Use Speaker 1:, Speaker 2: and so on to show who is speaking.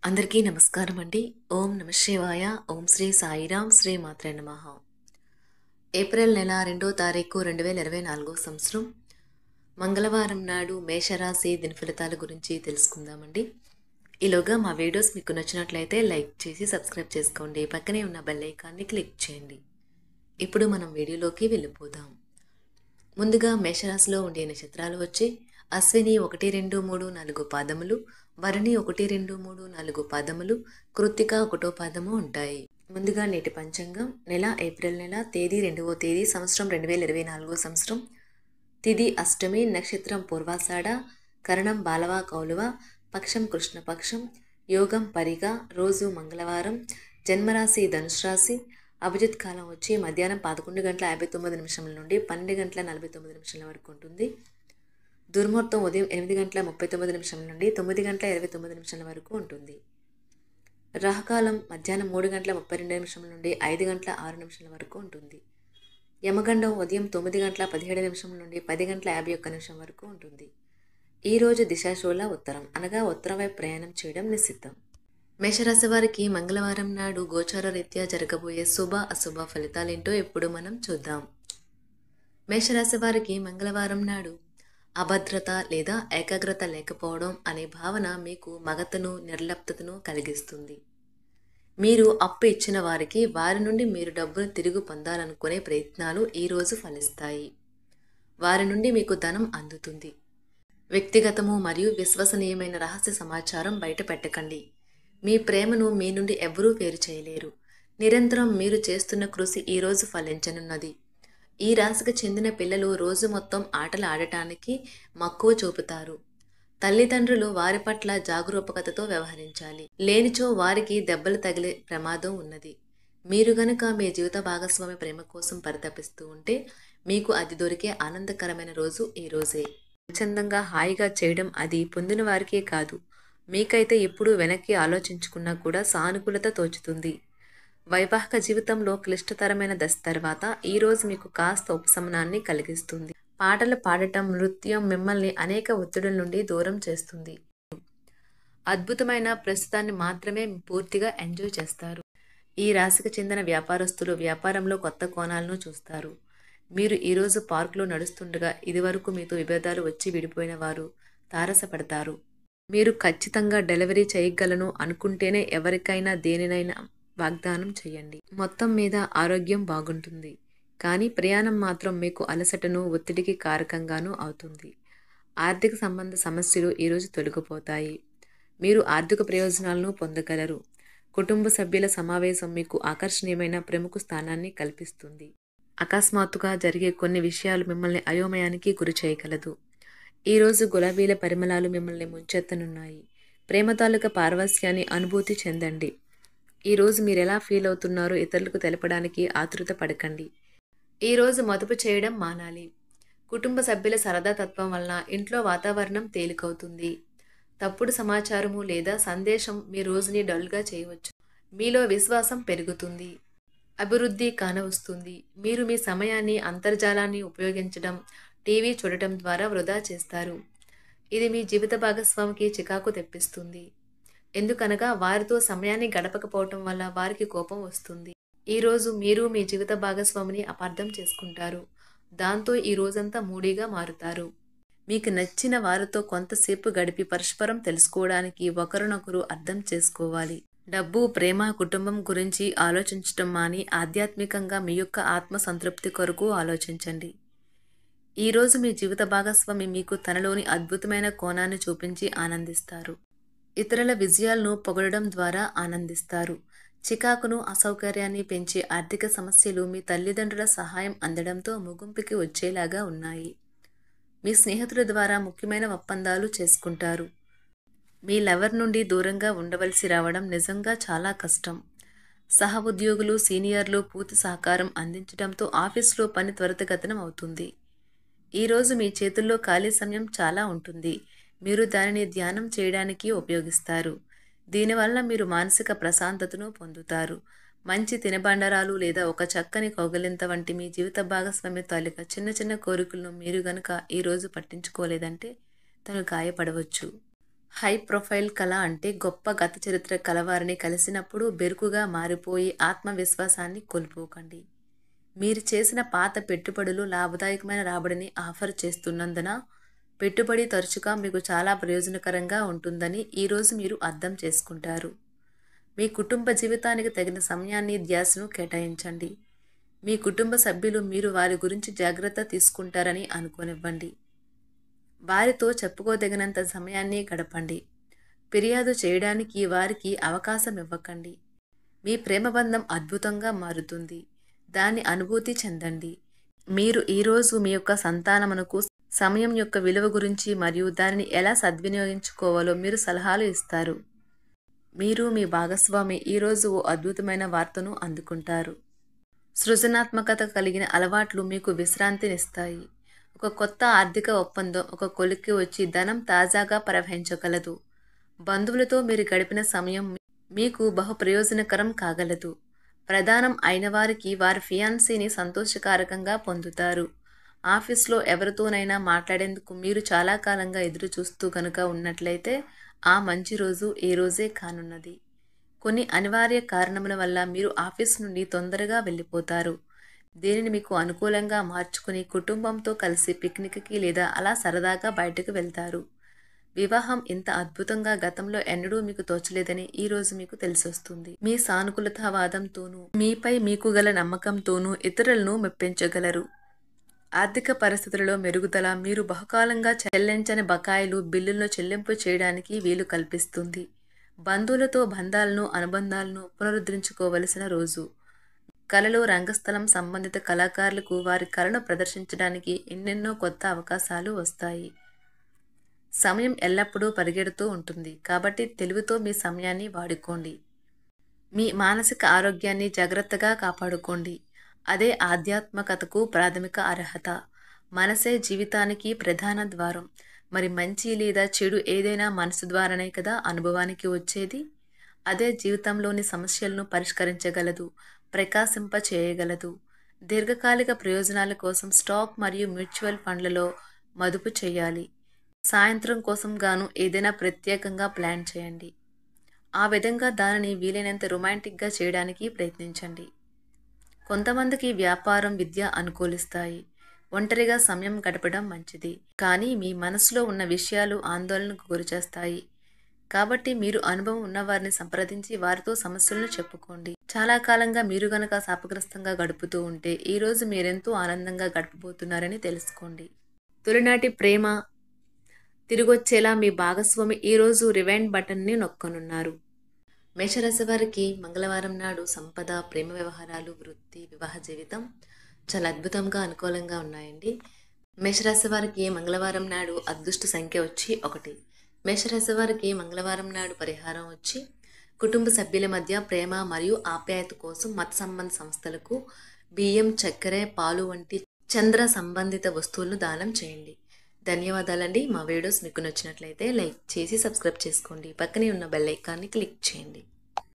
Speaker 1: అందరికీ నమస్కారం అండి. ఓం నమ శివాయ. ఓం శ్రీ సాయిరాం. శ్రీ మాత్రే నమః. ఏప్రిల్ నెల 2వ తారీఖు 2024 సంవత్సరం మంగళవారం నాడు మేషరాశి దినఫలితాల గురించి తెలుసుకుందామండి. ఈలోగా మా వీడియోస్ మీకు నచ్చినట్లయితే లైక్ చేసి సబ్స్క్రైబ్ చేసుకోండి. పక్కనే ఉన్న బెల్ ఐకాన్ని క్లిక్ చేయండి. ఇప్పుడు మనం వీడియోలోకి వెళ్ళిపోదాం. ముందుగా మేషరాశిలో ఉండే నక్షత్రాలు వచ్చి అశ్విని 1, 2, 3, 4 పాదములు, భరణి 1, 2, 3, 4 పాదములు, కృత్తిక 1వ పాదము ఉంటాయి. ముందుగా నేటి పంచాంగం. నెల ఏప్రిల్ నెల, తేదీ 2వ తేదీ, సంవత్సరం 2024 సంవత్సరం, తిథి అష్టమి, నక్షత్రం పూర్వాషాఢ, కరణం బాలవ కౌలువ, పక్షం కృష్ణపక్షం, యోగం పరిగ, రోజు మంగళవారం, జన్మరాశి ధనుసు రాశి, అభిజిత్ కాలం వచ్చి మధ్యాహ్నం 11:59 నుండి 12:49 వరకు ఉంటుంది. దుర్ముహూర్తం ఉదయం 8:39 నుండి 9:29 వరకు ఉంటుంది. రాహుకాలం మధ్యాహ్నం 3:32 నుండి 5:06 వరకు ఉంటుంది. యమగండం ఉదయం 9:17 నుండి 10:51 వరకు ఉంటుంది. ఈరోజు దిశాశూల ఉత్తరం, అనగా ఉత్తరం వైపు ప్రయాణం చేయడం నిషిద్ధం. మేషరాశి వారికి మంగళవారం నాడు గోచార రీత్యా జరగబోయే శుభ అశుభ ఫలితాలేంటో ఇప్పుడు మనం చూద్దాం. మేషరాశి వారికి మంగళవారం నాడు అభద్రత లేదా ఏకాగ్రత లేకపోవడం అనే భావన మీకు మగతను, నిర్లిప్తతను కలిగిస్తుంది. మీరు అప్పు ఇచ్చిన వారికి వారి నుండి మీరు డబ్బును తిరిగి పొందాలనుకునే ప్రయత్నాలు ఈరోజు ఫలిస్తాయి. వారి నుండి మీకు ధనం అందుతుంది. వ్యక్తిగతము మరియు విశ్వసనీయమైన రహస్య సమాచారం బయట పెట్టకండి. మీ ప్రేమను మీ నుండి ఎవ్వరూ వేరు చేయలేరు. నిరంతరం మీరు చేస్తున్న కృషి ఈరోజు ఫలించనున్నది. ఈ రాశికి చెందిన పిల్లలు రోజు మొత్తం ఆటలు ఆడటానికి మక్కువ చూపుతారు. తల్లిదండ్రులు వారి పట్ల జాగరూకతతో వ్యవహరించాలి. లేనిచో వారికి దెబ్బలు తగిలే ప్రమాదం ఉన్నది. మీరు గనుక మీ జీవిత భాగస్వామి ప్రేమ కోసం పరితపిస్తూ ఉంటే మీకు అది దొరికే ఆనందకరమైన రోజు ఈ రోజే. స్వచ్ఛందంగా హాయిగా చేయడం అది పొందిన వారికే కాదు, మీకైతే ఎప్పుడూ వెనక్కి ఆలోచించుకున్నా కూడా సానుకూలత తోచుతుంది. వైవాహిక జీవితంలో క్లిష్టతరమైన దశ తర్వాత ఈరోజు మీకు కాస్త ఉపశమనాన్ని కలిగిస్తుంది. పాటలు పాడటం, నృత్యం మిమ్మల్ని అనేక ఒత్తిడుల నుండి దూరం చేస్తుంది. అద్భుతమైన ప్రస్తుతాన్ని మాత్రమే పూర్తిగా ఎంజాయ్ చేస్తారు. ఈ రాశికి చెందిన వ్యాపారస్తులు వ్యాపారంలో కొత్త కోణాలను చూస్తారు. మీరు ఈరోజు పార్కులో నడుస్తుండగా ఇదివరకు మీతో విభేదాలు వచ్చి విడిపోయిన వారు తారసపడతారు. మీరు ఖచ్చితంగా డెలివరీ చేయగలను అనుకుంటేనే ఎవరికైనా దేనినైనా వాగ్దానం చేయండి. మొత్తం మీద ఆరోగ్యం బాగుంటుంది, కానీ ప్రయాణం మాత్రం మీకు అలసటను, ఒత్తిడికి కారకంగానూ అవుతుంది. ఆర్థిక సంబంధ సమస్యలు ఈరోజు తొలగిపోతాయి. మీరు ఆర్థిక ప్రయోజనాలను పొందగలరు. కుటుంబ సభ్యుల సమావేశం మీకు ఆకర్షణీయమైన ప్రముఖ స్థానాన్ని కల్పిస్తుంది. అకస్మాత్తుగా జరిగే కొన్ని విషయాలు మిమ్మల్ని అయోమయానికి గురి చేయగలదు. ఈరోజు గులాబీల పరిమళాలు మిమ్మల్ని ముంచెత్తనున్నాయి. ప్రేమ తాలూకా పారవస్యాన్ని అనుభూతి చెందండి. ఈరోజు మీరు ఎలా ఫీల్ అవుతున్నారో ఇతరులకు తెలపడానికి ఆతృత పడకండి. ఈరోజు మదుపు చేయడం మానాలి. కుటుంబ సభ్యుల సరదా తత్వం వలన ఇంట్లో వాతావరణం తేలికవుతుంది. తప్పుడు సమాచారము లేదా సందేశం మీ రోజుని డల్గా చేయవచ్చు. మీలో విశ్వాసం పెరుగుతుంది. అభివృద్ధి కానవస్తుంది. మీరు మీ సమయాన్ని అంతర్జాలాన్ని ఉపయోగించడం, టీవీ చూడటం ద్వారా వృధా చేస్తారు. ఇది మీ జీవిత భాగస్వామికి చికాకు తెప్పిస్తుంది. ఎందుకనగా వారితో సమయాన్ని గడపకపోవటం వల్ల వారికి కోపం వస్తుంది. ఈరోజు మీరు మీ జీవిత భాగస్వామిని అపార్థం చేసుకుంటారు. దాంతో ఈ రోజంతా మూడీగా మారుతారు. మీకు నచ్చిన వారితో కొంతసేపు గడిపి పరస్పరం తెలుసుకోవడానికి ఒకరినొకరు అర్థం చేసుకోవాలి. డబ్బు, ప్రేమ, కుటుంబం గురించి ఆలోచించటం మాని ఆధ్యాత్మికంగా మీ యొక్క ఆత్మ సంతృప్తి కొరకు ఆలోచించండి. ఈరోజు మీ జీవిత భాగస్వామి మీకు తనలోని అద్భుతమైన కోణాన్ని చూపించి ఆనందిస్తారు. ఇతరుల విజయాలను పొగడడం ద్వారా ఆనందిస్తారు. చికాకును, అసౌకర్యాన్ని పెంచే ఆర్థిక సమస్యలు మీ తల్లిదండ్రుల సహాయం అందడంతో ముగింపుకి వచ్చేలాగా ఉన్నాయి. మీ స్నేహితుల ద్వారా ముఖ్యమైన ఒప్పందాలు చేసుకుంటారు. మీ లవర్ నుండి దూరంగా ఉండవలసి రావడం నిజంగా చాలా కష్టం. సహ ఉద్యోగులు, సీనియర్లు పూర్తి సహకారం అందించడంతో ఆఫీసులో పని త్వరితగతిన అవుతుంది. ఈరోజు మీ చేతుల్లో ఖాళీ సమయం చాలా ఉంటుంది. మీరు దానిని ధ్యానం చేయడానికి ఉపయోగిస్తారు. దీనివల్ల మీరు మానసిక ప్రశాంతతను పొందుతారు. మంచి తినబండరాలు లేదా ఒక చక్కని కౌగిలింత వంటి మీ జీవిత భాగస్వామి తాలూకా చిన్న చిన్న కోరికలను మీరు గనుక ఈరోజు పట్టించుకోలేదంటే తను గాయపడవచ్చు. హై ప్రొఫైల్ కళ అంటే గొప్ప గత చరిత్ర కలవారిని కలిసినప్పుడు బెరుకుగా మారిపోయి ఆత్మవిశ్వాసాన్ని కోల్పోకండి. మీరు చేసిన పాత పెట్టుబడులు లాభదాయకమైన రాబడిని ఆఫర్ చేస్తున్నందున పెట్టుబడి తరచుగా మీకు చాలా ప్రయోజనకరంగా ఉంటుందని ఈరోజు మీరు అర్థం చేసుకుంటారు. మీ కుటుంబ జీవితానికి తగిన సమయాన్ని ధ్యాసను కేటాయించండి. మీ కుటుంబ సభ్యులు మీరు వారి గురించి జాగ్రత్త తీసుకుంటారని అనుకోనివ్వండి. వారితో చెప్పుకోదగినంత సమయాన్ని గడపండి. ఫిర్యాదు చేయడానికి వారికి అవకాశం ఇవ్వకండి. మీ ప్రేమబంధం అద్భుతంగా మారుతుంది. దాన్ని అనుభూతి చెందండి. మీరు ఈరోజు మీ యొక్క సంతానమునకు సమయం యొక్క విలువ గురించి మరియు దానిని ఎలా సద్వినియోగించుకోవాలో మీరు సలహాలు ఇస్తారు. మీరు మీ భాగస్వామి ఈరోజు ఓ అద్భుతమైన వార్తను అందుకుంటారు. సృజనాత్మకత కలిగిన అలవాట్లు మీకు విశ్రాంతినిస్తాయి. ఒక కొత్త ఆర్థిక ఒప్పందం ఒక కొలిక్కి వచ్చి ధనం తాజాగా ప్రవహించగలదు. బంధువులతో మీరు గడిపిన సమయం మీకు బహు ప్రయోజనకరం కాగలదు. ప్రధానం అయిన వారికి వారి ఫియాన్సీని సంతోషకారకంగా పొందుతారు. ఆఫీస్లో ఎవరితోనైనా మాట్లాడేందుకు మీరు చాలా కాలంగా ఎదురు చూస్తూ కనుక ఉన్నట్లయితే ఆ మంచి రోజు ఏ రోజే కానున్నది. కొన్ని అనివార్య కారణముల వల్ల మీరు ఆఫీస్ నుండి తొందరగా వెళ్ళిపోతారు. దీనిని మీకు అనుకూలంగా మార్చుకుని కుటుంబంతో కలిసి పిక్నిక్కి లేదా అలా సరదాగా బయటకు వెళ్తారు. వివాహం ఇంత అద్భుతంగా గతంలో ఎన్నడూ మీకు తోచలేదని ఈరోజు మీకు తెలిసొస్తుంది. మీ సానుకూలతావాదంతోనూ మీపై మీకు గల నమ్మకంతోనూ ఇతరులను మెప్పించగలరు. ఆర్థిక పరిస్థితులలో మెరుగుదల మీరు బహుకాలంగా చెల్లించని బకాయిలు బిల్లులను చెల్లింపు చేయడానికి వీలు కల్పిస్తుంది. బంధువులతో బంధాలను అనుబంధాలను పునరుద్ధరించుకోవలసిన రోజు. కళలు రంగస్థలం సంబంధిత కళాకారులకు వారి కళను ప్రదర్శించడానికి ఎన్నెన్నో కొత్త అవకాశాలు వస్తాయి. సమయం ఎల్లప్పుడూ పరిగెడుతూ ఉంటుంది కాబట్టి తెలివితో మీ సమయాన్ని వాడుకోండి. మీ మానసిక ఆరోగ్యాన్ని జాగ్రత్తగా కాపాడుకోండి. అదే ఆధ్యాత్మికతకు ప్రాథమిక అర్హత. మనసే జీవితానికి ప్రధాన ద్వారం. మరి మంచి లేదా చెడు ఏదైనా మనసు ద్వారానే కదా అనుభవానికి వచ్చేది. అదే జీవితంలోని సమస్యలను పరిష్కరించగలదు, ప్రకాశింప చేయగలదు. దీర్ఘకాలిక ప్రయోజనాల కోసం స్టాక్ మరియు మ్యూచువల్ ఫండ్లలో మదుపు చేయాలి. సాయంత్రం కోసం గాను ఏదైనా ప్రత్యేకంగా ప్లాన్ చేయండి. ఆ విధంగా దానిని వీలైనంత రొమాంటిక్గా చేయడానికి ప్రయత్నించండి. కొంతమందికి వ్యాపారం, విద్య అనుకూలిస్తాయి. ఒంటరిగా సమయం గడపడం మంచిది. కానీ మీ మనసులో ఉన్న విషయాలు ఆందోళనకు గురిచేస్తాయి. కాబట్టి మీరు అనుభవం ఉన్నవారిని సంప్రదించి వారితో సమస్యలను చెప్పుకోండి. చాలా కాలంగా మీరు గనక శాపగ్రస్తంగా గడుపుతూ ఉంటే ఈరోజు మీరెంతో ఆనందంగా గడపబోతున్నారని తెలుసుకోండి. తొలినాటి ప్రేమ తిరిగొచ్చేలా మీ భాగస్వామి ఈరోజు రివైండ్ బటన్ని నొక్కనున్నారు. మేషరాశి వారికి మంగళవారం నాడు సంపద, ప్రేమ వ్యవహారాలు, వృత్తి, వివాహ జీవితం చాలా అద్భుతంగా అనుకూలంగా ఉన్నాయండి. మేషరాశి వారికి మంగళవారం నాడు అదృష్ట సంఖ్య వచ్చి 1. మేషరాశి వారికి మంగళవారం నాడు పరిహారం వచ్చి కుటుంబ సభ్యుల మధ్య ప్రేమ మరియు ఆప్యాయత కోసం మత సంబంధ సంస్థలకు బియ్యం, చక్కెర, పాలు వంటి చంద్ర సంబంధిత వస్తువులను దానం చేయండి. ధన్యవాదాలండి. మా వీడియోస్ మీకు నచ్చినట్లయితే లైక్ చేసి సబ్స్క్రైబ్ చేసుకోండి. పక్కనే ఉన్న బెల్ ఐకాన్ని క్లిక్ చేయండి.